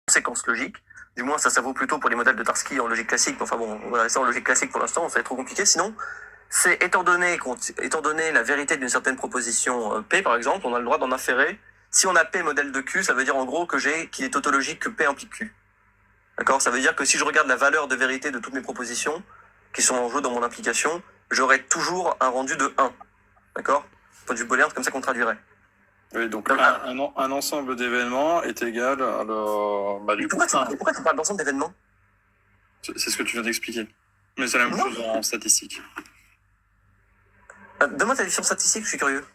conséquence logique. Du moins, ça vaut plutôt pour les modèles de Tarski en logique classique. Enfin bon, on va rester en logique classique pour l'instant, ça va être trop compliqué. Sinon, c'est étant donné la vérité d'une certaine proposition P, par exemple, on a le droit d'en inférer. Si on a P modèle de Q, ça veut dire en gros qu'il est tautologique que P implique Q. D'accord? Ça veut dire que si je regarde la valeur de vérité de toutes mes propositions qui sont en jeu dans mon implication, j'aurai toujours un rendu de 1. D'accord? Point de vue booléen, c'est comme ça qu'on traduirait. Oui, donc un ensemble d'événements est égal à pourquoi tu parles d'ensemble d'événements? C'est ce que tu viens d'expliquer. Mais c'est la même chose en statistique. Donne-moi ta définition statistique, je suis curieux.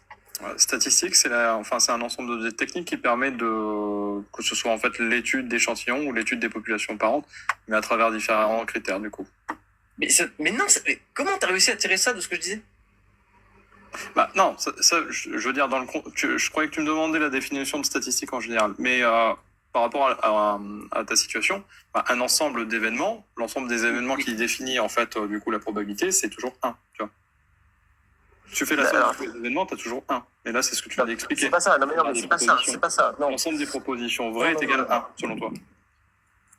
Statistique, c'est un ensemble de techniques qui permet que ce soit en fait l'étude d'échantillons ou l'étude des populations parentes, mais à travers différents critères du coup. Mais non, comment t'as réussi à tirer ça de ce que je disais? Non, je veux dire, je croyais que tu me demandais la définition de statistique en général, mais par rapport à ta situation, un ensemble d'événements, l'ensemble des événements qui définit en fait du coup la probabilité, c'est toujours 1, tu vois. Tu fais la somme de tous les événements, tu as toujours 1. Et là, c'est ce que tu viens d'expliquer. C'est pas ça, non, mais c'est pas ça. L'ensemble des propositions vraies est égal à 1, selon toi.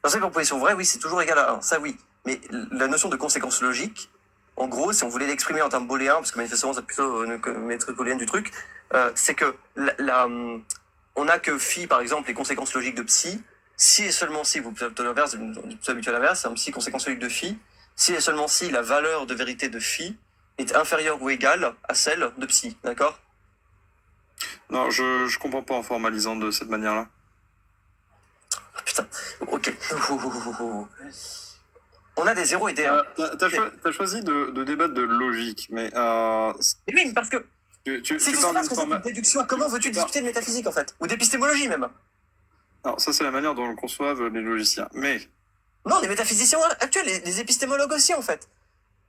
L'ensemble des propositions vraies, oui, c'est toujours égal à 1, ça oui. Mais la notion de conséquence logique, en gros, si on voulait l'exprimer en termes booléens, parce que manifestement, c'est plutôt une méthode booléenne du truc, c'est que on a que phi, par exemple, les conséquences logiques de psi, si et seulement si, vous plutôt l'inverse, vous habitué à l'inverse, c'est un psi conséquence logique de phi, si et seulement si la valeur de vérité de phi est inférieure ou égale à celle de psi, d'accord? Non, je comprends pas en formalisant de cette manière-là. Putain, ok. On a des 0 et des 1. T'as choisi de débattre de logique, mais... Mais oui, parce que... si tu sais pas ce que c'est qu'une déduction, comment veux-tu discuter de métaphysique, en fait? Ou d'épistémologie, même? Alors, ça, c'est la manière dont conçoivent les logiciens. Mais... Non, les métaphysiciens actuels, les épistémologues aussi, en fait.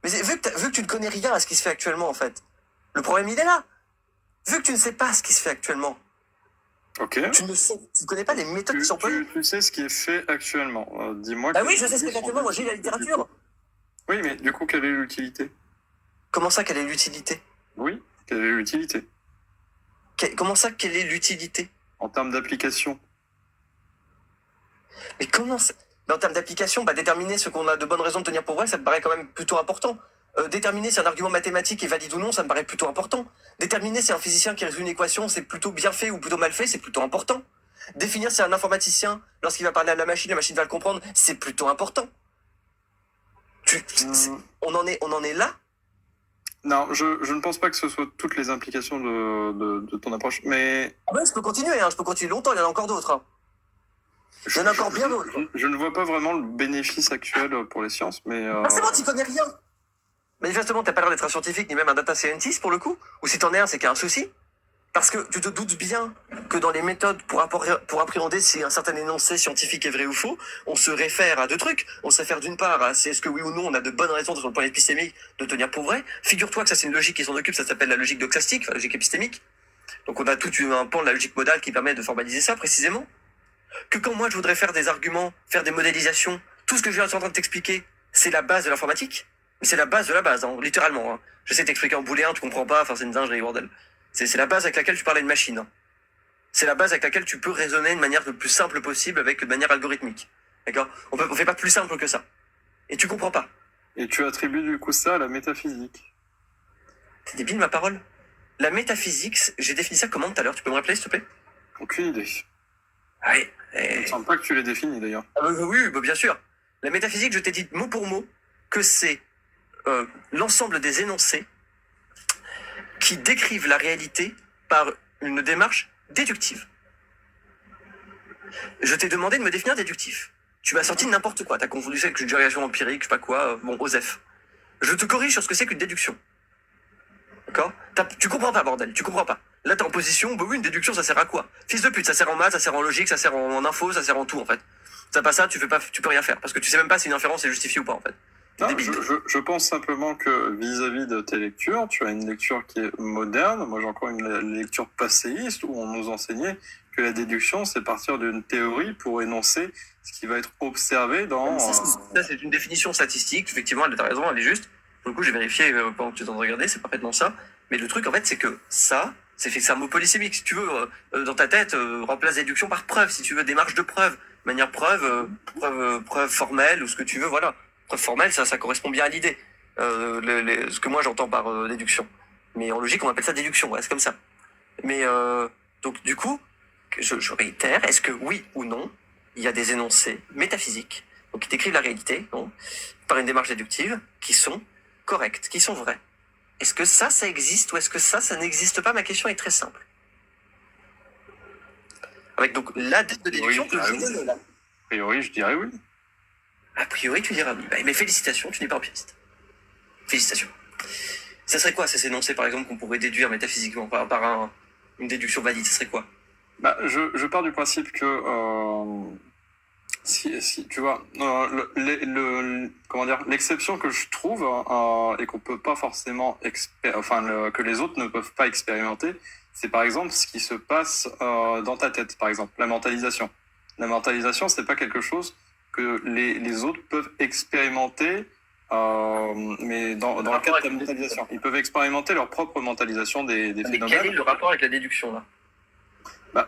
Mais vu que tu ne connais rien à ce qui se fait actuellement, en fait, le problème, il est là. Vu que tu ne sais pas ce qui se fait actuellement, ok. Tu ne connais pas les méthodes qui sont employées. Tu sais ce qui est fait actuellement. Dis-moi. Ah oui, je sais ce qui est fait actuellement. Moi, j'ai la littérature. Oui, mais du coup, quelle est l'utilité? Comment ça, quelle est l'utilité? Oui, quelle est l'utilité? Comment ça, quelle est l'utilité? En termes d'application. Mais comment ça? En termes d'application, déterminer ce qu'on a de bonnes raisons de tenir pour vrai, ça me paraît quand même plutôt important. Déterminer si un argument mathématique est valide ou non, ça me paraît plutôt important. Déterminer si un physicien qui résout une équation, c'est plutôt bien fait ou plutôt mal fait, c'est plutôt important. Définir si un informaticien, lorsqu'il va parler à la machine va le comprendre, c'est plutôt important. On en est là? Non, je ne pense pas que ce soit toutes les implications de ton approche, mais... Ah ouais, je peux continuer longtemps, il y en a encore d'autres. Il y en a encore bien d'autres. Je ne vois pas vraiment le bénéfice actuel pour les sciences, mais... C'est bon, tu connais rien. Manifestement, t'as pas l'air d'être un scientifique, ni même un data scientist pour le coup. Ou si t'en es un, c'est qu'il y a un souci. Parce que tu te doutes bien que dans les méthodes pour appréhender si un certain énoncé scientifique est vrai ou faux, on se réfère à deux trucs. On se réfère d'une part à est-ce que oui ou non on a de bonnes raisons sur le point épistémique de tenir pour vrai. Figure-toi que ça c'est une logique qui s'en occupe, ça s'appelle la logique doxastique, la logique épistémique. Donc on a tout un pan de la logique modale qui permet de formaliser ça précisément. Que quand moi je voudrais faire des arguments, faire des modélisations, tout ce que je viens en train de t'expliquer, c'est la base de l'informatique. C'est la base de la base, littéralement. J'essaie de t'expliquer en booléen, tu comprends pas, c'est une dinguerie, bordel. C'est la base avec laquelle tu parles à une machine. C'est la base avec laquelle tu peux raisonner de manière le plus simple possible de manière algorithmique. D'accord? On fait pas plus simple que ça. Et tu comprends pas. Et tu attribues du coup ça à la métaphysique. T'es débile, ma parole? La métaphysique, j'ai défini ça comment tout à l'heure? Tu peux me rappeler, s'il te plaît? Aucune idée. Ouais. Je ne sens pas que tu l'aies défini, d'ailleurs. Oui, bien sûr. La métaphysique, je t'ai dit mot pour mot que c'est l'ensemble des énoncés qui décrivent la réalité par une démarche déductive. Je t'ai demandé de me définir déductif. Tu m'as sorti n'importe quoi. T'as confondu ça avec une génération empirique, je sais pas quoi, OSEF. Je te corrige sur ce que c'est qu'une déduction. D'accord? Tu comprends pas, bordel, tu comprends pas. Là, t'es en position, oui, une déduction, ça sert à quoi? Fils de pute, ça sert en maths, ça sert en logique, ça sert en info, ça sert en tout, en fait. Ça pas ça, tu peux rien faire. Parce que tu sais même pas si une inférence est justifiée ou pas, en fait. Non, je pense simplement que vis-à-vis de tes lectures, tu as une lecture qui est moderne. Moi, j'ai encore une lecture passéiste où on nous enseignait que la déduction, c'est partir d'une théorie pour énoncer ce qui va être observé dans... Ça, c'est une définition statistique. Effectivement, t'as raison, elle est juste. Pour le coup, j'ai vérifié pendant que tu es en train de regarder, c'est parfaitement ça. Mais le truc, en fait, c'est que ça, c'est un mot polysémique. Si tu veux, dans ta tête, remplace déduction par preuve. Si tu veux, démarche de preuve. manière preuve formelle ou ce que tu veux, voilà. Preuve formelle, ça correspond bien à l'idée. Ce que moi j'entends par déduction. Mais en logique, on appelle ça déduction, ouais, c'est comme ça. Mais donc du coup, je réitère, est-ce que oui ou non, il y a des énoncés métaphysiques, donc qui décrivent la réalité, non, par une démarche déductive, qui sont correctes, qui sont vraies. Est-ce que ça existe ou est-ce que ça n'existe pas? Ma question est très simple. Avec donc la dette de déduction que je donne là. A priori, je dirais oui. A priori, tu diras oui. Mais félicitations, tu n'es pas empiriste. Félicitations. Ça serait quoi ces énoncés, par exemple, qu'on pourrait déduire métaphysiquement par une déduction valide? Ça serait quoi? Je pars du principe que si tu vois comment dire, l'exception que je trouve et qu'on peut pas forcément que les autres ne peuvent pas expérimenter, c'est par exemple ce qui se passe dans ta tête, par exemple la mentalisation. La mentalisation, c'est pas quelque chose que les autres peuvent expérimenter, mais dans le cadre de la mentalisation, ils peuvent expérimenter leur propre mentalisation des phénomènes. Quel est le rapport avec la déduction là?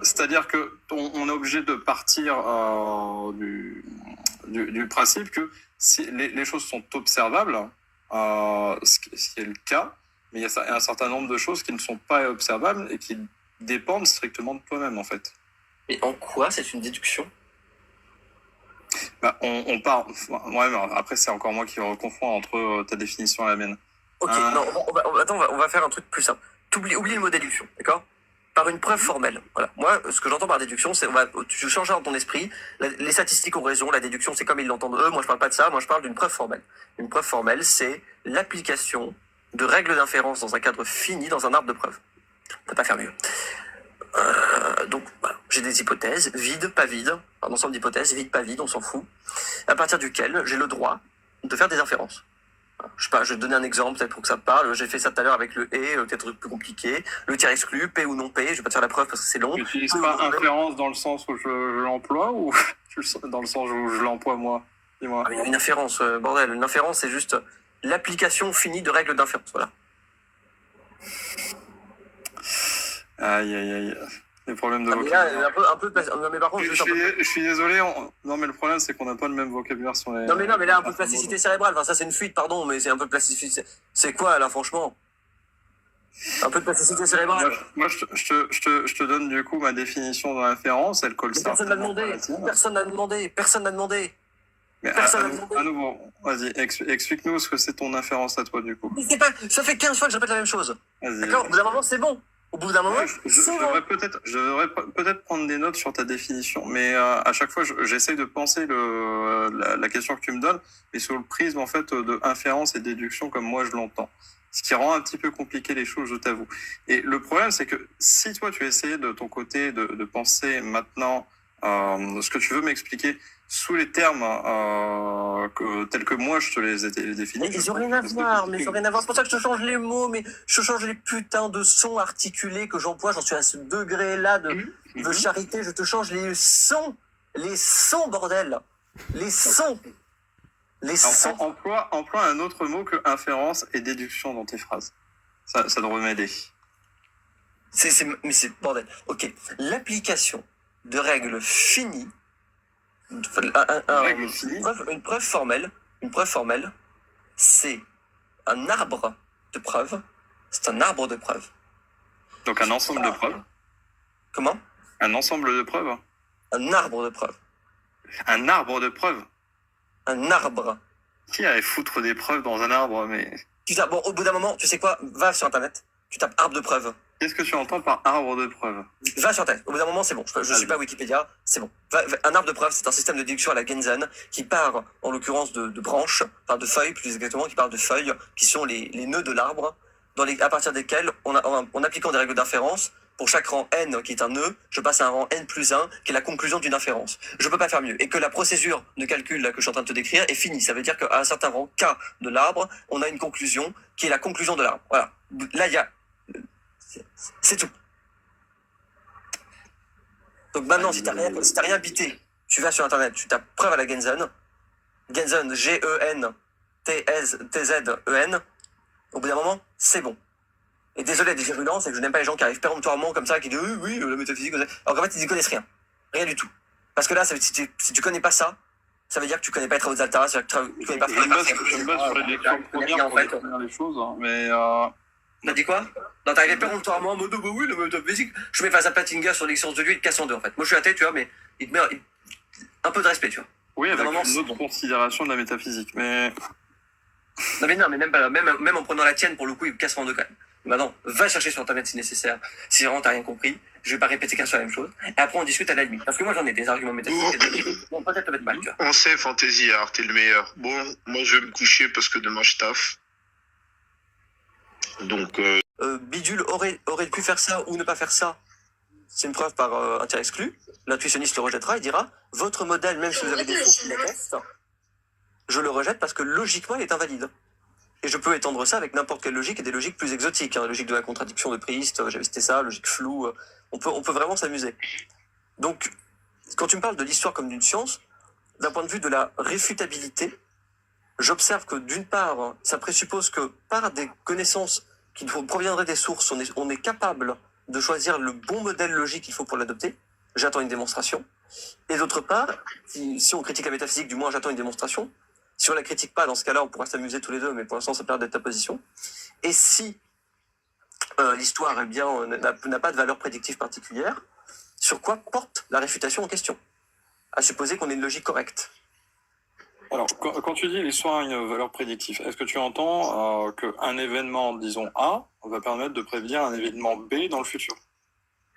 C'est-à-dire que on est obligé de partir du principe que si les choses sont observables, ce qui est le cas, mais il y a un certain nombre de choses qui ne sont pas observables et qui dépendent strictement de toi-même, en fait. Mais en quoi c'est une déduction? On part... Ouais, mais après, c'est encore moi qui confonds entre ta définition et la mienne. Ok, non, on va faire un truc plus simple. Oublie le mot déduction, d'accord? Par une preuve formelle. Voilà. Moi, ce que j'entends par déduction, c'est tu changes dans ton esprit. Les statistiques ont raison. La déduction, c'est comme ils l'entendent eux. Moi, je parle pas de ça. Moi, je parle d'une preuve formelle. Une preuve formelle, c'est l'application de règles d'inférence dans un cadre fini dans un arbre de preuve. On peut pas faire mieux. Donc, voilà. J'ai des hypothèses, vides, pas vides, un ensemble d'hypothèses, vides, pas vides, on s'en fout, à partir duquel j'ai le droit de faire des inférences. Je sais pas, je vais te donner un exemple peut-être pour que ça te parle. J'ai fait ça tout à l'heure avec le et, peut-être un truc plus compliqué. Le tiers exclu, P ou non P, je vais pas te faire la preuve parce que c'est long. Tu n'utilises pas inférence dans le sens où je l'emploie ou dans le sens où je l'emploie moi? Dis-moi. Ah, mais une inférence, bordel. Une inférence, c'est juste l'application finie de règles d'inférence. Voilà. Aïe. Les problèmes de vocabulaire. Non, mais par contre, je suis désolé. Non, mais le problème, c'est qu'on n'a pas le même vocabulaire sur les. Non, mais là, un peu de plasticité cérébrale. Enfin, ça, c'est une fuite, pardon, mais c'est un peu de plasticité. C'est quoi, là, franchement? Un peu de plasticité cérébrale. Moi, je te donne du coup ma définition de l'inférence. Elle colle ça. Personne n'a demandé. Mais à nouveau, vas-y, explique-nous ce que c'est ton inférence à toi, du coup. Mais c'est pas, ça fait 15 fois que je répète la même chose. D'accord? Au bout d'un moment, c'est bon. Au bout d'un moment, je devrais peut-être prendre des notes sur ta définition, mais à chaque fois, j'essaye de penser la question que tu me donnes, mais sous le prisme en fait de inférence et déduction comme moi je l'entends. Ce qui rend un petit peu compliqué les choses, je t'avoue. Et le problème, c'est que si toi tu essayais de ton côté de penser maintenant ce que tu veux m'expliquer sous les termes tels que moi je te les ai définis. Mais ils ont rien à voir, C'est pour ça que je te change les mots, mais je change les putains de sons articulés que j'emploie. J'en suis à ce degré-là de charité. Je te change les sons, bordel. Les sons. Emploie un autre mot que inférence et déduction dans tes phrases. Ça devrait m'aider. Mais c'est bordel. Ok. L'application de règles finies. Une preuve formelle, c'est un arbre de preuves. C'est un arbre de preuves. Donc un ensemble de preuves. Comment? Un ensemble de preuves. Un arbre de preuves. Un arbre de preuves. Un arbre. Qui irait foutre des preuves dans un arbre, mais... Bon, au bout d'un moment, tu sais quoi? Va sur Internet. Tu tapes arbre de preuves. Qu'est-ce que tu entends par arbre de preuves? Va sur Internet. Au bout d'un moment, c'est bon. Je suis pas Wikipédia, c'est bon. Un arbre de preuves, c'est un système de déduction à la Genzen qui part, en l'occurrence, de branches, enfin de feuilles, plus exactement, qui part de feuilles, qui sont les nœuds de l'arbre, à partir desquels, en appliquant des règles d'inférence, pour chaque rang n qui est un nœud, je passe à un rang n plus 1 qui est la conclusion d'une inférence. Je peux pas faire mieux. Et que la procédure de calcul là, que je suis en train de te décrire est finie. Ça veut dire qu'à un certain rang k de l'arbre, on a une conclusion qui est la conclusion de l'arbre. Voilà. Là, il y a... C'est tout. Donc maintenant, si t'as rien bité, tu vas sur Internet, tu tapes preuve à la Genzen, G-E-N-T-Z-E-N, au bout d'un moment, c'est bon. Et désolé des virulents, c'est que je n'aime pas les gens qui arrivent péremptoirement comme ça, qui disent oui, la métaphysique, alors qu'en fait, ils n'y connaissent rien. Rien du tout. Parce que là, si tu connais pas ça, ça veut dire que tu connais pas les travaux d'Altara, ça veut dire que tu connais pas Je me base sur les lectures premières pour définir les choses, hein, mais... T'as dit quoi? Non, t'arrivais péremptoirement en mode, bah oui, le métaphysique. Je mets face à Platzinger sur l'existence de Dieu, il te casse en deux, en fait. Moi, je suis athée, tu vois, mais il te met un peu de respect, tu vois. Oui, avec une autre considération de la métaphysique, mais... Non, mais même en prenant la tienne, pour le coup, il te casse en deux, quand même. Bah non, va chercher sur Internet si nécessaire. Si vraiment t'as rien compris, je vais pas répéter qu'un seul la même chose. Et après, on discute à la limite. Parce que moi, j'en ai des arguments métaphysiques. Bon, peut-être mettre mal, tu vois. On sait, Fantasy, alors t'es le meilleur. Bon, moi, je vais me coucher parce que demain, je taffe. Donc, Bidule aurait pu faire ça ou ne pas faire ça. C'est une preuve par intérêt exclu. L'intuitionniste le rejettera, il dira votre modèle, même si vous avez des sources qui l'attestent, je le rejette parce que logiquement il est invalide. Et je peux étendre ça avec n'importe quelle logique et des logiques plus exotiques. Hein. Logique de la contradiction de Priest, j'avais cité ça, logique floue. On peut vraiment s'amuser. Donc, quand tu me parles de l'histoire comme d'une science, d'un point de vue de la réfutabilité, j'observe que d'une part, ça présuppose que par des connaissances qui proviendraient des sources, on est capable de choisir le bon modèle logique qu'il faut pour l'adopter. J'attends une démonstration. Et d'autre part, si on critique la métaphysique, du moins j'attends une démonstration. Si on la critique pas, dans ce cas-là, on pourra s'amuser tous les deux, mais pour l'instant, ça perd d'être ta position. Et si l'histoire, eh bien, n'a pas de valeur prédictive particulière, sur quoi porte la réfutation en question? À supposer qu'on ait une logique correcte. Alors, quand tu dis l'histoire a une valeur prédictive, est-ce que tu entends qu'un événement, disons A, va permettre de prévenir un événement B dans le futur?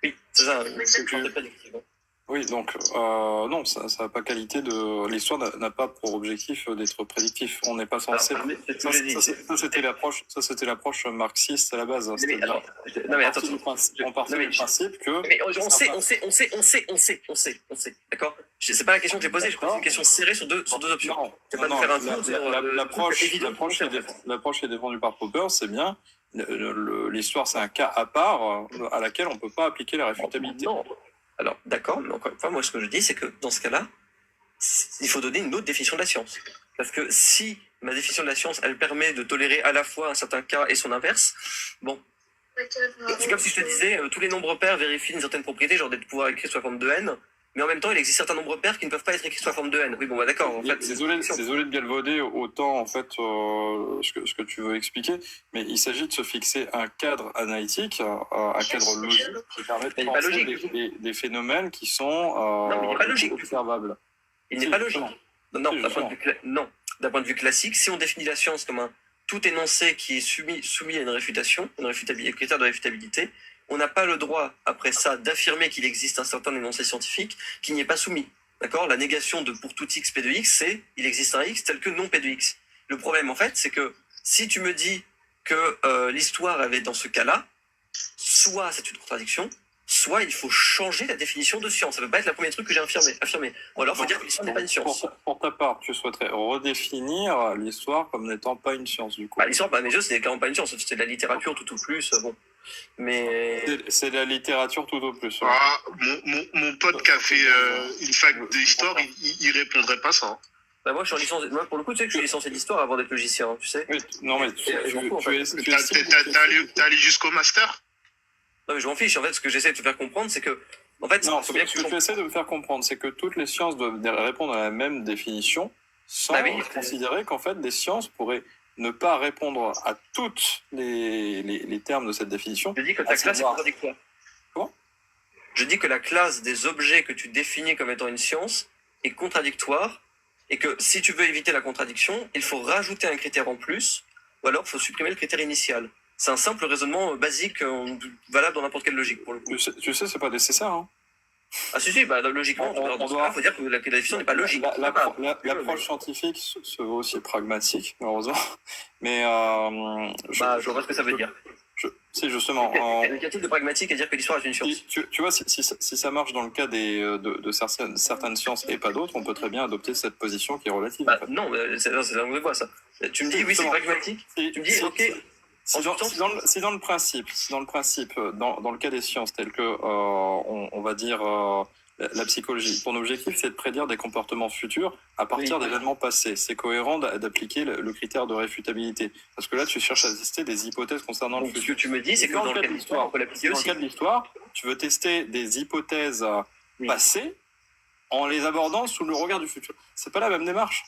Oui, c'est ça. C'est prédictive. Oui, donc non, ça n'a pas qualité de... L'histoire n'a pas pour objectif d'être prédictif. On n'est pas censé... Ça, c'était l'approche marxiste à la base. On partait du principe que... Mais on sait. D'accord? C'est pas la question que j'ai posée, je pose une question serrée sur deux options. L'approche est défendue par Popper, c'est bien. L'histoire, c'est un cas à part à laquelle on ne peut pas appliquer la réfutabilité. Non. Alors, d'accord, mais encore une fois, moi, ce que je dis, c'est que dans ce cas-là, il faut donner une autre définition de la science. Parce que si ma définition de la science, elle permet de tolérer à la fois un certain cas et son inverse, bon. C'est comme si je te disais, tous les nombres pairs vérifient une certaine propriété, genre d'être pouvoir écrire sous la forme de n, mais en même temps, il existe certains nombres pairs qui ne peuvent pas être écrits sous la forme de n. Oui, bon, bah d'accord, en fait. Désolé de galvauder autant, en fait, ce que tu veux expliquer, mais il s'agit de se fixer un cadre analytique, un cadre logique, qui permet de penser des phénomènes qui sont non, mais il n'est pas logique. Observables. Il n'est pas logique. Non, d'un point de vue classique, si on définit la science comme un tout énoncé qui est soumis à une réfutation, critère de réfutabilité, on n'a pas le droit, après ça, d'affirmer qu'il existe un certain énoncé scientifique qui n'y est pas soumis. D'accord? La négation de pour tout x p de x, c'est il existe un x tel que non p de x. Le problème, en fait, c'est que si tu me dis que l'histoire avait dans ce cas-là, soit c'est une contradiction, soit il faut changer la définition de science. Ça ne peut pas être le premier truc que j'ai affirmé. Ou alors, il faut dire que l'histoire n'est pas une science. Pour ta part, tu souhaiterais redéfinir l'histoire comme n'étant pas une science, du coup. Bah, l'histoire, mes yeux, c'est clairement pas une science. C'est de la littérature tout au plus. Bon. Mais... C'est de la littérature tout au plus. Ouais. Mon pote qui a fait une fac d'histoire, il répondrait pas ça. Bah moi, je suis en licence. Moi, pour le coup, tu sais que je suis licencié d'histoire avant d'être logicien, tu sais. Oui, non, mais t'es allé jusqu'au master? Non, mais je m'en fiche. En fait, ce que j'essaie de te faire comprendre, c'est que. En fait, non, ce que tu essaies de me faire comprendre, c'est que toutes les sciences doivent répondre à la même définition, sans considérer qu'en fait, des sciences pourraient ne pas répondre à tous les termes de cette définition. Je dis que ta classe est contradictoire. Comment? Je dis que la classe des objets que tu définis comme étant une science est contradictoire, et que si tu veux éviter la contradiction, il faut rajouter un critère en plus, ou alors il faut supprimer le critère initial. C'est un simple raisonnement basique, valable dans n'importe quelle logique, pour le coup. Tu sais, c'est pas nécessaire, hein. Ah si, bah, logiquement, il faut dire que la définition n'est pas logique. L'approche scientifique se veut aussi pragmatique, malheureusement. Mais je vois ce que ça veut dire. Si, justement. Quel type de pragmatique à dire que l'histoire est une science? Tu vois, si ça marche dans le cas de certaines sciences et pas d'autres, on peut très bien adopter cette position qui est relative. Bah, en fait. Non, c'est langue de bois, ça. Tu me dis, oui, c'est pragmatique. Tu me dis, ok. Si dans le principe, dans le cas des sciences telles que, on va dire, la psychologie, ton objectif c'est de prédire des comportements futurs à partir d'événements passés. C'est cohérent d'appliquer le critère de réfutabilité. Parce que là, tu cherches à tester des hypothèses concernant le futur. Ce que tu me dis, c'est que dans le cas de l'histoire, on peut l'appliquer aussi. Dans le cas de l'histoire, tu veux tester des hypothèses passées en les abordant sous le regard du futur. C'est pas la même démarche.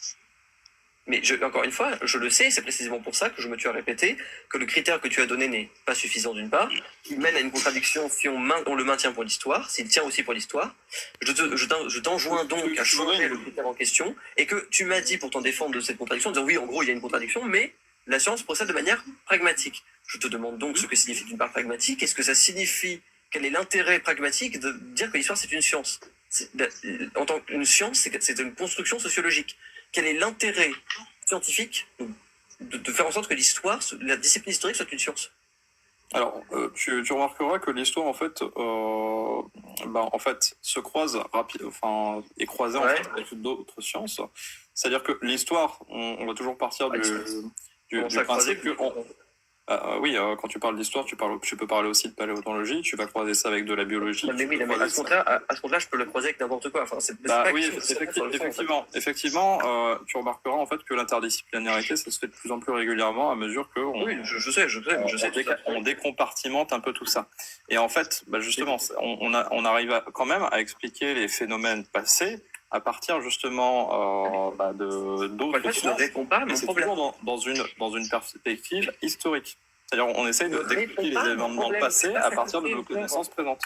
Mais encore une fois, je le sais, c'est précisément pour ça que je me tue à répéter que le critère que tu as donné n'est pas suffisant d'une part, il mène à une contradiction si on le maintient pour l'histoire, s'il tient aussi pour l'histoire. Je t'enjoins donc à changer le critère en question, et que tu m'as dit pour t'en défendre de cette contradiction, en disant oui, en gros, il y a une contradiction, mais la science procède de manière pragmatique. Je te demande donc ce que signifie d'une part pragmatique, est-ce que ça signifie, quel est l'intérêt pragmatique de dire que l'histoire c'est une science? En tant qu'une science, c'est une construction sociologique. Quel est l'intérêt scientifique de faire en sorte que l'histoire, la discipline historique soit une science? Alors, tu remarqueras que l'histoire, en fait, se croise est croisée en fait, avec d'autres sciences. C'est-à-dire que l'histoire, on va toujours partir du principe que... oui, quand tu parles d'histoire, tu peux parler aussi de paléontologie, tu vas croiser ça avec de la biologie. Mais oui, mais à ce compte-là, je peux le croiser avec n'importe quoi. Enfin, effectivement, tu remarqueras en fait que l'interdisciplinarité, ça se fait de plus en plus régulièrement à mesure que on décompartimente un peu tout ça. Et en fait, justement, on arrive quand même à expliquer les phénomènes passés à partir justement d'autres sciences, mais c'est toujours dans une perspective historique. C'est-à-dire on essaye d'expliquer les événements dans le passé à partir de nos connaissances présentes.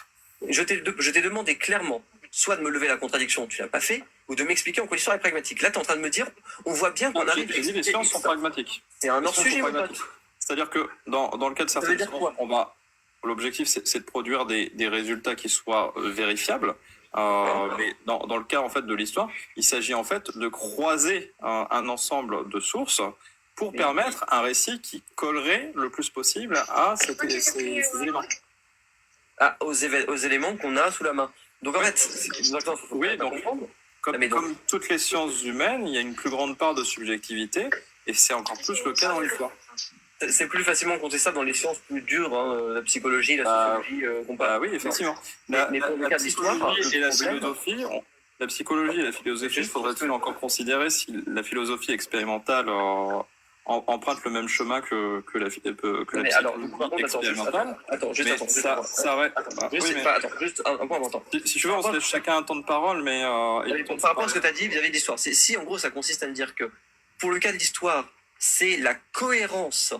Je t'ai demandé clairement, soit de me lever la contradiction, tu l'as pas fait, ou de m'expliquer en quoi l'histoire est pragmatique. Là, tu es en train de me dire, on voit bien qu'on arrive... J'ai dit les sciences sont pragmatiques. C'est un hors-sujet, mon pote. C'est-à-dire que dans le cas de certaines sciences, l'objectif c'est de produire des résultats qui soient vérifiables. Mais dans le cas en fait de l'histoire, il s'agit en fait de croiser un ensemble de sources pour permettre un récit qui collerait le plus possible à ces éléments. Aux éléments qu'on a sous la main. Donc en fait, comme toutes les sciences humaines, il y a une plus grande part de subjectivité et c'est encore plus le cas dans l'histoire. C'est plus facilement contestable dans les sciences plus dures, la psychologie, la sociologie, oui, effectivement. Mais pour le cas de l'histoire, la psychologie et la philosophie, il faudrait-il encore considérer si la philosophie expérimentale emprunte le même chemin que la psychologie expérimentale. Juste un point important. Si tu veux, on se laisse chacun un temps de parole, mais... par rapport à ce que tu as dit vis-à-vis de l'histoire, si en gros ça consiste à me dire que pour le cas de l'histoire, c'est la cohérence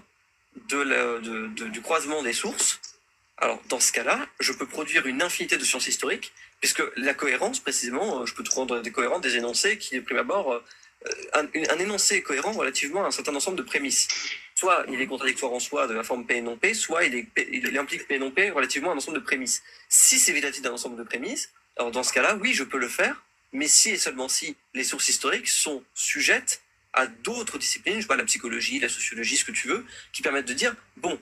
du croisement des sources. Alors, dans ce cas-là, je peux produire une infinité de sciences historiques, puisque la cohérence, précisément, je peux te rendre des cohérents des énoncés qui, de prime abord, un énoncé est cohérent relativement à un certain ensemble de prémices. Soit il est contradictoire en soi de la forme P et non P, soit il implique P et non P relativement à un ensemble de prémices. Si c'est véritablement d'un ensemble de prémices, alors dans ce cas-là, oui, je peux le faire, mais si et seulement si les sources historiques sont sujettes à d'autres disciplines, je sais pas, la psychologie, la sociologie, ce que tu veux, qui permettent de dire, bon,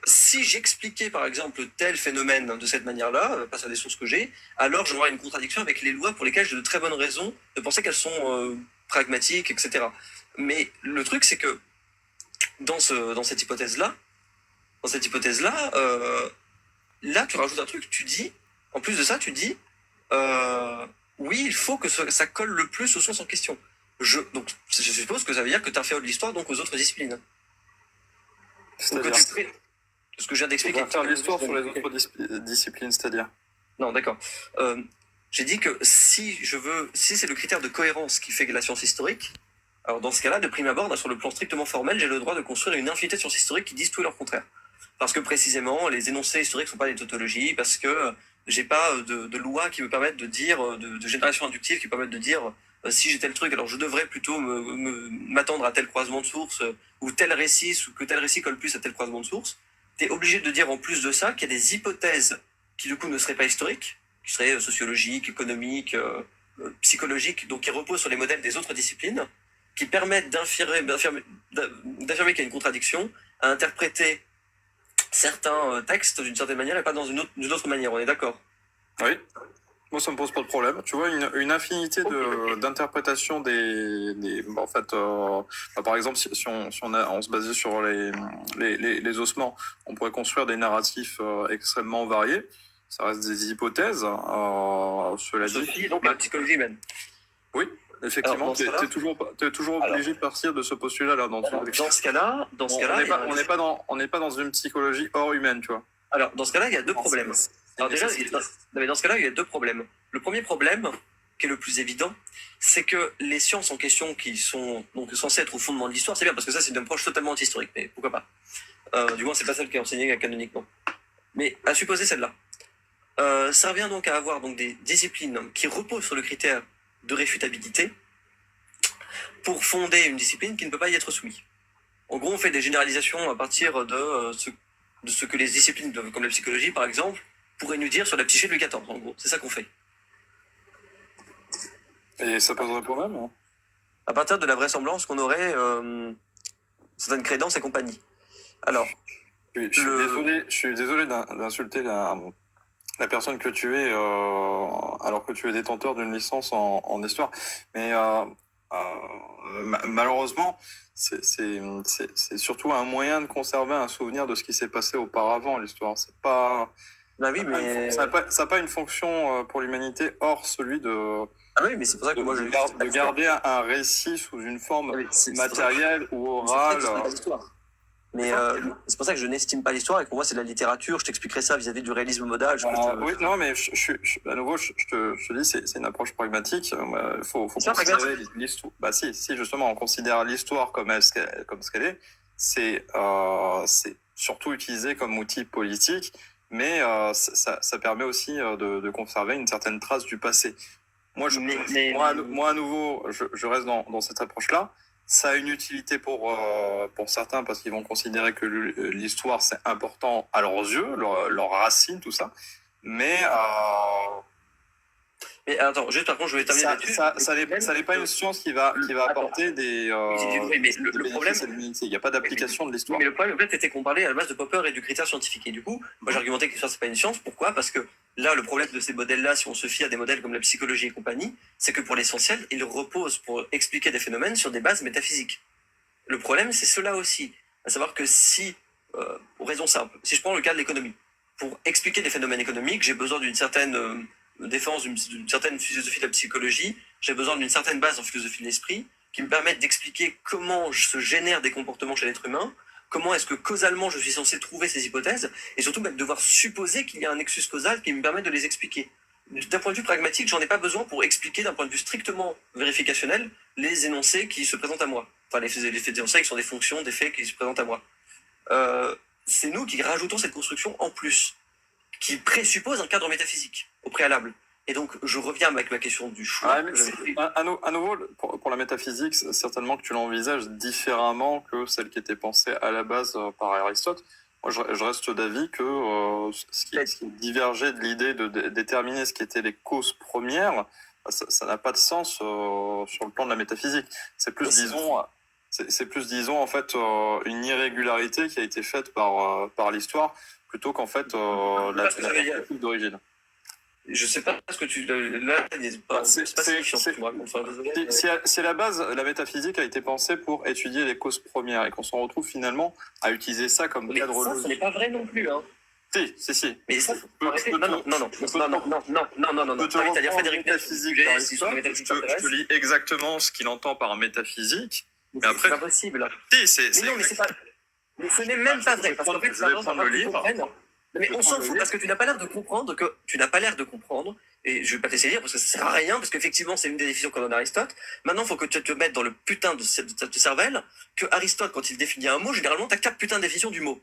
si j'expliquais par exemple tel phénomène de cette manière-là, face à des sources que j'ai, alors j'aurais une contradiction avec les lois pour lesquelles j'ai de très bonnes raisons de penser qu'elles sont pragmatiques, etc. Mais le truc, c'est que dans cette hypothèse-là, là, tu rajoutes un truc, tu dis, en plus de ça, tu dis, oui, il faut que ça colle le plus aux sources en question. Donc, je suppose que ça veut dire que tu infères de l'histoire donc aux autres disciplines. C'est-à-dire ce que je viens d'expliquer. Faire l'histoire sur les autres disciplines, c'est-à-dire. Non, d'accord. J'ai dit que si c'est le critère de cohérence qui fait la science historique, alors dans ce cas-là, de prime abord, sur le plan strictement formel, j'ai le droit de construire une infinité de sciences historiques qui disent tout et leur contraire. Parce que précisément, les énoncés historiques ne sont pas des tautologies, parce que j'ai pas de loi qui me permettent de dire, de génération inductive qui permettent de dire si j'ai tel truc, alors je devrais plutôt m'attendre à tel croisement de sources, ou tel récit, ou que tel récit colle plus à tel croisement de sources. Tu es obligé de dire en plus de ça qu'il y a des hypothèses qui du coup ne seraient pas historiques, qui seraient sociologiques, économiques, psychologiques, donc qui reposent sur les modèles des autres disciplines, qui permettent d'affirmer qu'il y a une contradiction, à interpréter certains textes d'une certaine manière et pas d'une autre manière, on est d'accord? Oui. Moi, ça me pose pas de problème. Tu vois, une infinité d'interprétations par exemple, si on se basait sur les ossements, on pourrait construire des narratifs extrêmement variés. Ça reste des hypothèses. Cela dit. Donc la psychologie humaine. Oui, effectivement. T'es toujours obligé de partir de ce postulat-là. Dans ce cas-là, on n'est pas dans une psychologie hors humaine, tu vois. Alors, dans ce cas-là, il y a deux problèmes. Alors déjà, dans ce cas-là, il y a deux problèmes. Le premier problème, qui est le plus évident, c'est que les sciences en question qui sont donc censées être au fondement de l'histoire, c'est bien parce que ça c'est une approche totalement anti-historique, mais pourquoi pas. Du moins c'est pas celle qui est enseignée canoniquement. Mais à supposer celle-là, ça revient donc à avoir donc des disciplines qui reposent sur le critère de réfutabilité pour fonder une discipline qui ne peut pas y être soumise. En gros, on fait des généralisations à partir de ce que les disciplines comme la psychologie, par exemple, pourraient nous dire sur la psyché de Louis XIV. En gros, c'est ça qu'on fait. Et ça poserait problème, hein? À partir de la vraisemblance qu'on aurait certaines crédences et compagnie. Alors, je suis désolé d'insulter la personne que tu es, alors que tu es détenteur d'une licence en histoire, mais malheureusement, c'est surtout un moyen de conserver un souvenir de ce qui s'est passé auparavant, l'histoire. C'est pas. Bah oui, mais ça n'a pas une fonction pour l'humanité hors celui de. Ah oui, mais c'est pour ça que moi de garder un récit sous une forme matérielle ou orale. Mais c'est pour ça que je n'estime pas l'histoire et que pour moi c'est de la littérature. Je t'expliquerai ça vis-à-vis du réalisme modal. Oui, non, mais à nouveau, je te dis, c'est une approche pragmatique. Il faut considérer l'histoire. Bah si, justement, on considère l'histoire comme ce qu'elle est. C'est surtout utilisé comme outil politique, mais ça permet aussi de conserver une certaine trace du passé. Moi, à nouveau, je reste dans cette approche-là. Ça a une utilité pour certains parce qu'ils vont considérer que l'histoire c'est important à leurs yeux, leurs racines, tout ça. Mais attends, juste par contre, je vais terminer là-dessus. Ça n'est pas une science qui va apporter des. Oui, mais le problème, il n'y a pas d'application de l'histoire. Mais le problème, en fait, c'était qu'on parlait à la base de Popper et du critère scientifique. Et du coup, moi, j'argumentais que l'histoire c'est pas une science. Pourquoi ? Parce que là, le problème de ces modèles-là, si on se fie à des modèles comme la psychologie et compagnie, c'est que pour l'essentiel, ils reposent pour expliquer des phénomènes sur des bases métaphysiques. Le problème, c'est cela aussi. À savoir que si, pour raison simple, si je prends le cas de l'économie, pour expliquer des phénomènes économiques, j'ai besoin d'une certaine défense, d'une certaine philosophie de la psychologie, j'ai besoin d'une certaine base en philosophie de l'esprit qui me permettent d'expliquer comment se génèrent des comportements chez l'être humain, comment est-ce que causalement je suis censé trouver ces hypothèses, et surtout même devoir supposer qu'il y a un nexus causal qui me permet de les expliquer. D'un point de vue pragmatique, j'en ai pas besoin pour expliquer d'un point de vue strictement vérificationnel les énoncés qui se présentent à moi. Enfin, les énoncés qui sont des fonctions, des faits qui se présentent à moi. C'est nous qui rajoutons cette construction en plus, qui présuppose un cadre métaphysique au préalable. Et donc, je reviens avec ma question du choix. À nouveau, pour la métaphysique, certainement que tu l'envisages différemment que celle qui était pensée à la base par Aristote. Moi, je reste d'avis que ce qui divergeait de l'idée de déterminer ce qui étaient les causes premières, ça n'a pas de sens sur le plan de la métaphysique. C'est plus, disons, en fait, une irrégularité qui a été faite par l'histoire, plutôt qu'en fait la perspective d'origine. Je sais pas ce que tu... Là, si à la base, la métaphysique a été pensée pour étudier les causes premières et qu'on se retrouve finalement à utiliser ça comme cadre logique. Ça, ce n'est pas vrai non plus, hein. Si. Mais ça, non. Je te lire Frédéric métaphysique. Je te lis exactement ce qu'il entend par métaphysique. Mais après, c'est pas possible. Mais non, mais c'est pas... Mais ce n'est même pas vrai. Parce qu'en fait, je vais prendre le livre. Mais on s'en fout parce que tu n'as pas l'air de comprendre et je vais pas te laisser lire parce que ça sert à rien, parce qu'effectivement c'est une des définitions qu'on donne à Aristote. Maintenant, il faut que tu te mettes dans le putain de cette cervelle que Aristote, quand il définit un mot, généralement tu as 4 putains de définitions du mot.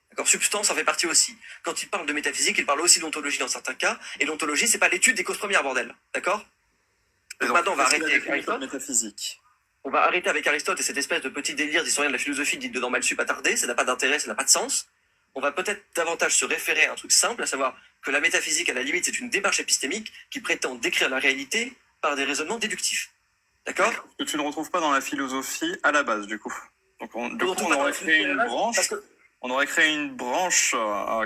D'accord, substance en fait partie aussi. Quand il parle de métaphysique, il parle aussi d'ontologie dans certains cas, et l'ontologie c'est pas l'étude des causes premières, bordel. D'accord ? Donc maintenant on va arrêter avec Aristote. Métaphysique. On va arrêter avec Aristote et cette espèce de petit délire d'historien de la philosophie dit dedans mal sup attardé, ça n'a pas d'intérêt, ça n'a pas de sens. On va peut-être davantage se référer à un truc simple, à savoir que la métaphysique, à la limite, c'est une démarche épistémique qui prétend décrire la réalité par des raisonnements déductifs. D'accord ? Que tu ne retrouves pas dans la philosophie à la base, du coup. Donc, on aurait créé une branche. On aurait créé une branche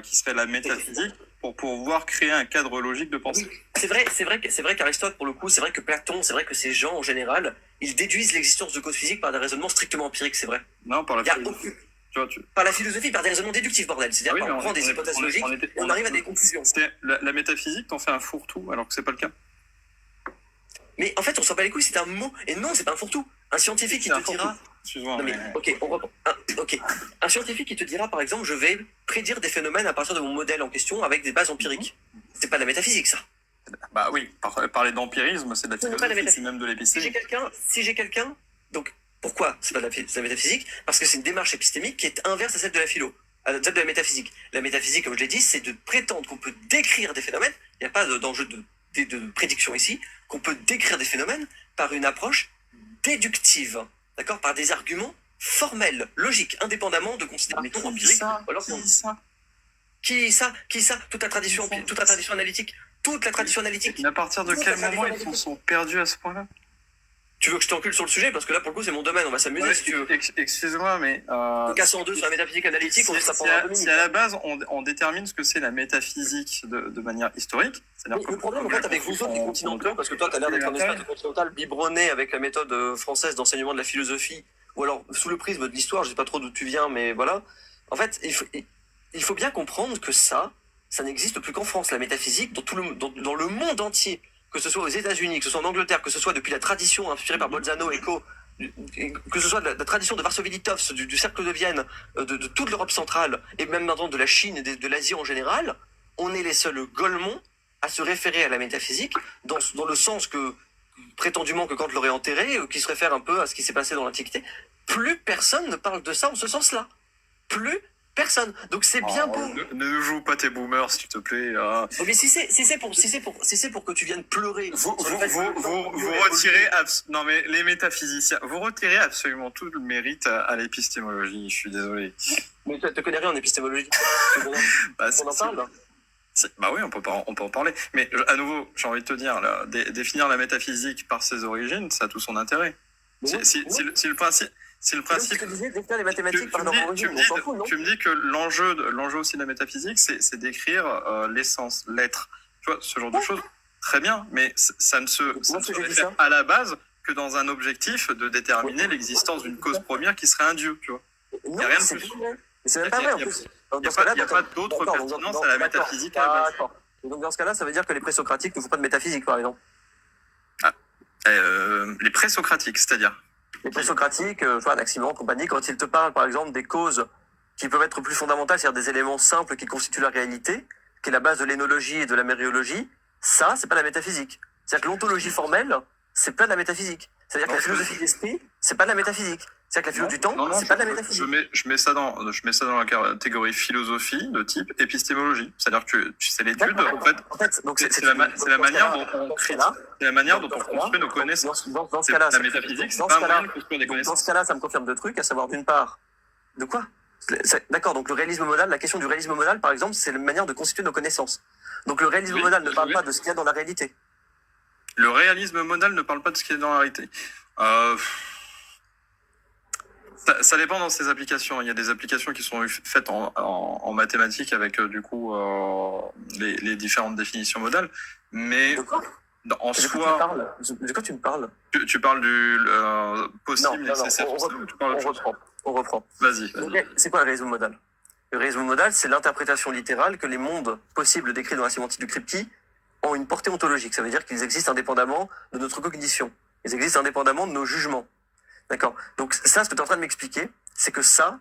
qui serait la métaphysique pour pouvoir créer un cadre logique de pensée. Oui, c'est vrai qu'Aristote, pour le coup, c'est vrai que Platon, c'est vrai que ces gens, en général, ils déduisent l'existence de causes physiques par des raisonnements strictement empiriques, c'est vrai. Non, par la philosophie. Par la philosophie, par des raisonnements déductifs, bordel. C'est-à-dire qu'on prend des hypothèses logiques et on arrive à des conclusions. La métaphysique, t'en fais un fourre-tout, alors que c'est pas le cas. Mais en fait, on s'en bat les couilles, c'est un mot. Et non, c'est pas un fourre-tout. Un scientifique qui te dira... Excuse-moi. Ok, on reprend. Un scientifique qui te dira, par exemple, je vais prédire des phénomènes à partir de mon modèle en question avec des bases empiriques. C'est pas de la métaphysique, ça. Bah oui, parler d'empirisme, c'est de la Ce n'est pas la philosophie, c'est métaphysique. même de l'épistémie. Si j'ai quelqu'un, donc pourquoi c'est pas de la métaphysique? Parce que c'est une démarche épistémique qui est inverse à celle de la philo, à celle de la métaphysique. La métaphysique, comme je l'ai dit, c'est de prétendre qu'on peut décrire des phénomènes. Il n'y a pas d'enjeu de prédiction ici, qu'on peut décrire des phénomènes par une approche déductive, d'accord, par des arguments formels, logiques, indépendamment de considérations empiriques. Qui ça? Toute la tradition analytique. Toute la tradition analytique. Mais à partir de quel moment ils sont perdus à ce point-là? Tu veux que je t'encule sur le sujet? Parce que là, pour le coup, c'est mon domaine. On va s'amuser si tu veux. Excuse-moi, mais... On casse en deux sur la métaphysique analytique, on se tape en deux minutes. Si à la base, on détermine ce que c'est la métaphysique de manière historique, c'est-à-dire que... Le problème, en fait, avec vous autres, les continentaux, parce que toi, tu as l'air d'être un espèce de continental biberonné avec la méthode française d'enseignement de la philosophie, ou alors sous le prisme de l'histoire, je sais pas trop d'où tu viens, mais voilà. En fait, il faut bien comprendre que ça n'existe plus qu'en France, la métaphysique, dans le monde entier, que ce soit aux États-Unis, que ce soit en Angleterre, que ce soit depuis la tradition inspirée par Bolzano, Eco, que ce soit de la tradition de Varsovie-Litovsk, du cercle de Vienne, de toute l'Europe centrale, et même maintenant de la Chine et de l'Asie en général, on est les seuls golemons à se référer à la métaphysique, dans le sens que, prétendument que Kant l'aurait enterré, qui se réfère un peu à ce qui s'est passé dans l'Antiquité. Plus personne ne parle de ça en ce sens-là. Plus personne. Donc c'est bien beau. Ne joue pas tes boomers, s'il te plaît. Mais si c'est pour que tu viennes pleurer. Vous retirez non mais les métaphysiciens, vous retirez absolument tout le mérite à l'épistémologie. Je suis désolé. Mais tu te connais rien en épistémologie. On en parle. Bah oui, on peut en parler. Mais à nouveau, j'ai envie de te dire, là, définir la métaphysique par ses origines, ça a tout son intérêt. Si le principe. Si le principe. Les mathématiques par leur origine, on s'en fout, non? Tu me dis que l'enjeu aussi de la métaphysique, c'est d'écrire l'essence, l'être. Tu vois, ce genre de choses. Très bien, mais ça ne se réfère à la base que dans un objectif de déterminer l'existence d'une cause première qui serait un dieu, tu vois. Il n'y a rien de plus. C'est même pas vrai, en plus. Il n'y a pas d'autre pertinence à la métaphysique à la base. Donc dans ce cas-là, ça veut dire que les présocratiques ne font pas de métaphysique, par exemple. Les présocratiques, c'est-à-dire les présocratiques, Anaximan, compagnie, quand ils te parlent, par exemple, des causes qui peuvent être plus fondamentales, c'est-à-dire des éléments simples qui constituent la réalité, qui est la base de l'énologie et de la mériologie, ça, c'est pas la métaphysique. C'est-à-dire que l'ontologie formelle, c'est pas de la métaphysique. C'est-à-dire que la philosophie d'esprit, c'est pas de la métaphysique. C'est-à-dire que la philo du temps, c'est pas de la métaphysique. Je mets ça dans la catégorie philosophie de type épistémologie. C'est-à-dire que c'est l'étude, en fait, donc c'est la manière dont on critique, c'est la manière dont on construit nos connaissances. Dans ce cas-là, la métaphysique, c'est pas un moyen de construire des connaissances. Dans ce cas-là, ça me confirme deux trucs, à savoir d'une part, de quoi? D'accord, donc le réalisme modal, la question du réalisme modal, par exemple, c'est la manière de constituer nos connaissances. Donc le réalisme modal ne parle pas de ce qu'il y a dans la réalité. Le réalisme modal ne parle pas de ce qu'il y a dans la réalité. Ça dépend dans ses applications. Il y a des applications qui sont faites en mathématiques avec du coup les différentes définitions modales. Mais de quoi? En soi, de quoi tu me parles? Tu parles du possible nécessaire. On reprend. Vas-y. C'est quoi le réalisme modal? Le réalisme modal, c'est l'interprétation littérale que les mondes possibles décrits dans la sémantique du Kripke ont une portée ontologique. Ça veut dire qu'ils existent indépendamment de notre cognition. Ils existent indépendamment de nos jugements. D'accord. Donc ça, ce que tu es en train de m'expliquer, c'est que ça,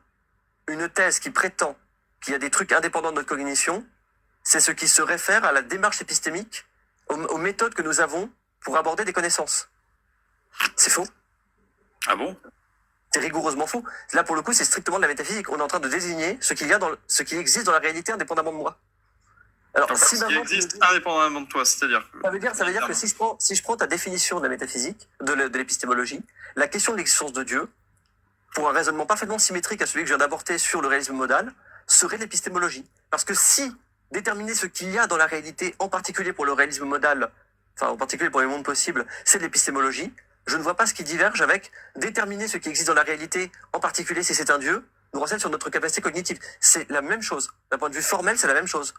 une thèse qui prétend qu'il y a des trucs indépendants de notre cognition, c'est ce qui se réfère à la démarche épistémique, aux méthodes que nous avons pour aborder des connaissances. C'est faux. Ah bon? C'est rigoureusement faux. Là, pour le coup, c'est strictement de la métaphysique. On est en train de désigner ce qui existe dans la réalité indépendamment de moi. Alors, ce qui existe indépendamment de toi, c'est-à-dire que... Ça veut dire que si je prends ta définition de la métaphysique, de l'épistémologie, la question de l'existence de Dieu, pour un raisonnement parfaitement symétrique à celui que je viens d'aborder sur le réalisme modal, serait l'épistémologie. Parce que si déterminer ce qu'il y a dans la réalité, en particulier pour le réalisme modal, enfin en particulier pour les mondes possibles, c'est de l'épistémologie, je ne vois pas ce qui diverge avec déterminer ce qui existe dans la réalité, en particulier si c'est un Dieu, nous renseigne sur notre capacité cognitive. C'est la même chose. D'un point de vue formel, c'est la même chose.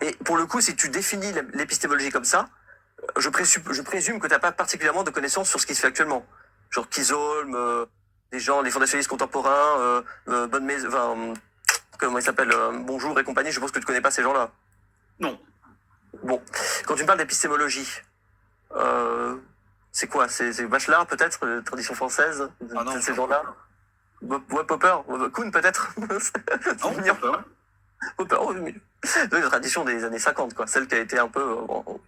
Et pour le coup, si tu définis l'épistémologie comme ça, je présume que tu n'as pas particulièrement de connaissances sur ce qui se fait actuellement. Genre Kizolm, les fondationnistes contemporains, comment ils s'appellent, Bonjour et compagnie, je suppose que tu connais pas ces gens-là. Non. Bon, quand tu me parles d'épistémologie, c'est quoi? C'est Bachelard peut-être, tradition française, non, ces gens-là? Popper, Kuhn peut-être? Non, Popper, oui, mais c'est une tradition des années 50, quoi. Celle qui a été un peu,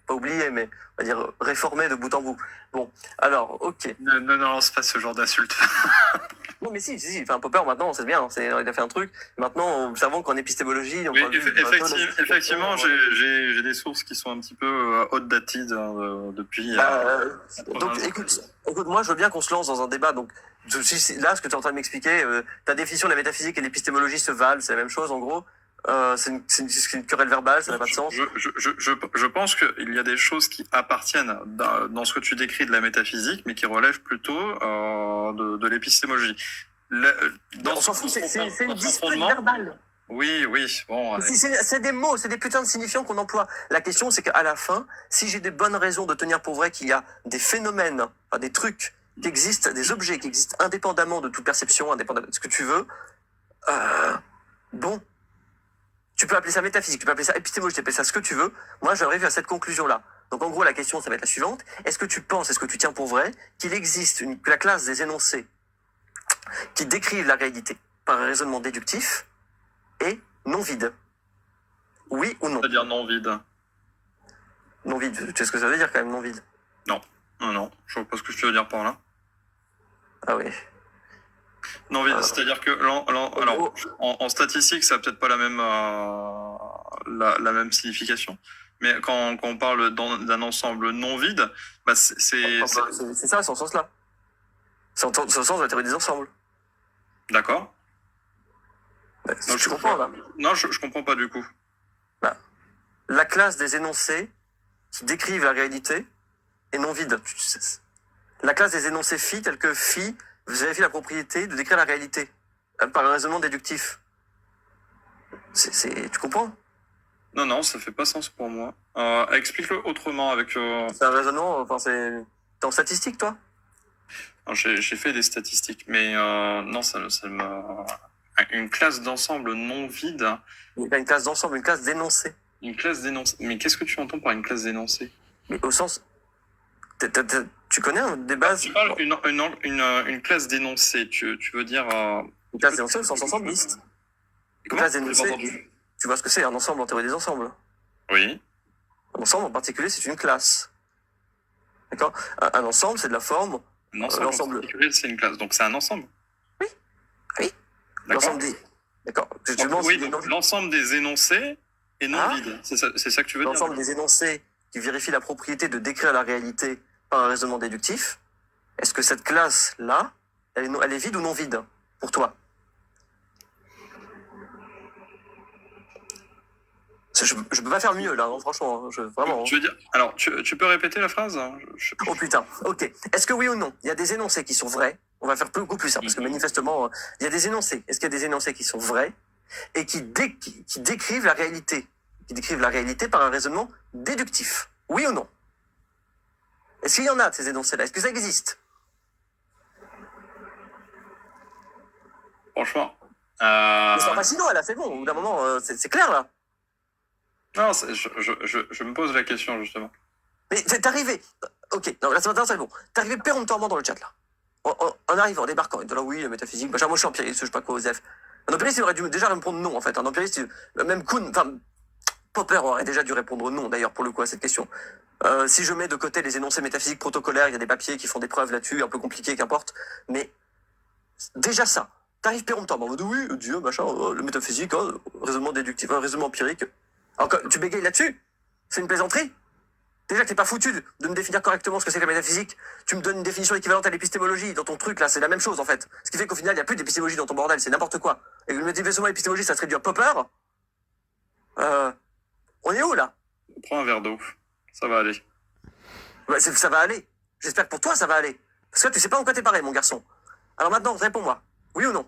pas oubliée, mais on va dire réformée de bout en bout. Bon, alors, ok. Ne lance pas ce genre d'insulte. Non, mais si. Enfin, Popper, maintenant, on sait bien, il a fait un truc. Maintenant, nous savons qu'en épistémologie, on Oui, parle effectivement, j'ai des sources qui sont un petit peu outdated depuis. Donc, écoute, moi, je veux bien qu'on se lance dans un débat. Donc, là, ce que tu es en train de m'expliquer, ta définition de la métaphysique et de l'épistémologie se valent, c'est la même chose, en gros. C'est une querelle verbale, ça n'a pas de sens. Je pense qu'il y a des choses qui appartiennent dans ce que tu décris de la métaphysique, mais qui relèvent plutôt de l'épistémologie. On s'en fout, c'est une dispute verbale. Oui, bon. C'est des mots, c'est des putains de signifiants qu'on emploie. La question, c'est qu'à la fin, si j'ai des bonnes raisons de tenir pour vrai qu'il y a des phénomènes, enfin, des trucs qui existent, des objets qui existent indépendamment de toute perception, indépendamment de ce que tu veux, bon. Tu peux appeler ça métaphysique, tu peux appeler ça épistémologie, tu peux appeler ça ce que tu veux. Moi, j'arrive à cette conclusion-là. Donc, en gros, la question, ça va être la suivante. Est-ce que tu tiens pour vrai qu'il existe la classe des énoncés qui décrivent la réalité par un raisonnement déductif et non vide? Oui ou non? C'est-à-dire non vide. Non vide, tu sais ce que ça veut dire quand même, non vide? Non, je vois pas ce que tu veux dire par là. Ah oui. Non vide, c'est-à-dire que alors, en statistique, ça a peut-être pas la même signification. Mais quand on parle d'un ensemble non vide, bah c'est ça, c'est en ce sens-là. C'est le sens de la théorie des ensembles. D'accord. Tu comprends, là? Non, je comprends pas du coup. La classe des énoncés qui décrivent la réalité est non vide. La classe des énoncés phi, telle que phi vérifie la propriété de décrire la réalité par un raisonnement déductif. Tu comprends? Non, ça fait pas sens pour moi. Explique-le autrement avec. C'est un raisonnement, enfin, t'es en statistique, toi? J'ai fait des statistiques, mais non, une classe d'ensemble non vide. Pas une classe d'ensemble, une classe d'énoncé. Une classe d'énoncé. Mais qu'est-ce que tu entends par une classe d'énoncé? Mais au sens. Tu connais des bases? Tu parles une classe d'énoncé, tu veux dire. Une classe d'énoncé au sens ensembliste. Une classe d'énoncé. Tu vois ce que c'est, un ensemble en théorie des ensembles? Oui. Un ensemble en particulier, c'est une classe. D'accord? Un ensemble, c'est de la forme. Un ensemble en particulier, c'est une classe. Donc c'est un ensemble. Oui. L'ensemble des. D'accord. Oui, donc l'ensemble des énoncés est non vide. C'est ça que tu veux dire? L'ensemble des énoncés qui vérifient la propriété de décrire la réalité par un raisonnement déductif. Est-ce que cette classe-là, elle est vide ou non vide pour toi? Je peux pas faire mieux là, hein, franchement. Vraiment. Tu veux dire? Alors, tu peux répéter la phrase? Oh putain. Ok. Est-ce que oui ou non, il y a des énoncés qui sont vrais? On va faire beaucoup plus ça, parce que manifestement, il y a des énoncés. Est-ce qu'il y a des énoncés qui sont vrais et qui décrivent la réalité, par un raisonnement déductif? Oui ou non? Est-ce qu'il y en a de ces énoncés-là? Est-ce que ça existe? Franchement. Mais c'est fascinant, là, c'est bon. Au bout d'un moment, c'est clair là. Non, je me pose la question justement. Mais t'es arrivé. Ok, non, là c'est bon. T'es arrivé péremptoirement dans le chat là. En arrivant, en débarquant, et là oui, la métaphysique, moi je suis empiriste, je sais pas quoi, Osef. Un empiriste, il aurait dû déjà répondre non en fait. Un empiriste, même Kuhn, enfin, Popper aurait déjà dû répondre non d'ailleurs pour le coup à cette question. Si je mets de côté les énoncés métaphysiques protocolaires, il y a des papiers qui font des preuves là-dessus, un peu compliqués, qu'importe. Mais déjà ça, t'arrives péremptoirement, en mode oui, Dieu, machin, le métaphysique, raisonnement déductif, raisonnement empirique. Alors tu bégayes là-dessus? C'est une plaisanterie? Déjà que t'es pas foutu de me définir correctement ce que c'est que la métaphysique. Tu me donnes une définition équivalente à l'épistémologie dans ton truc là, c'est la même chose en fait. Ce qui fait qu'au final, il n'y a plus d'épistémologie dans ton bordel, c'est n'importe quoi. Et que le définition épistémologie, ça serait du Popper. On est où là? Prends un verre d'eau, ça va aller. Ouais, ça va aller. J'espère que pour toi ça va aller. Parce que tu sais pas en quoi t'es pareil, mon garçon. Alors maintenant, réponds-moi. Oui ou non?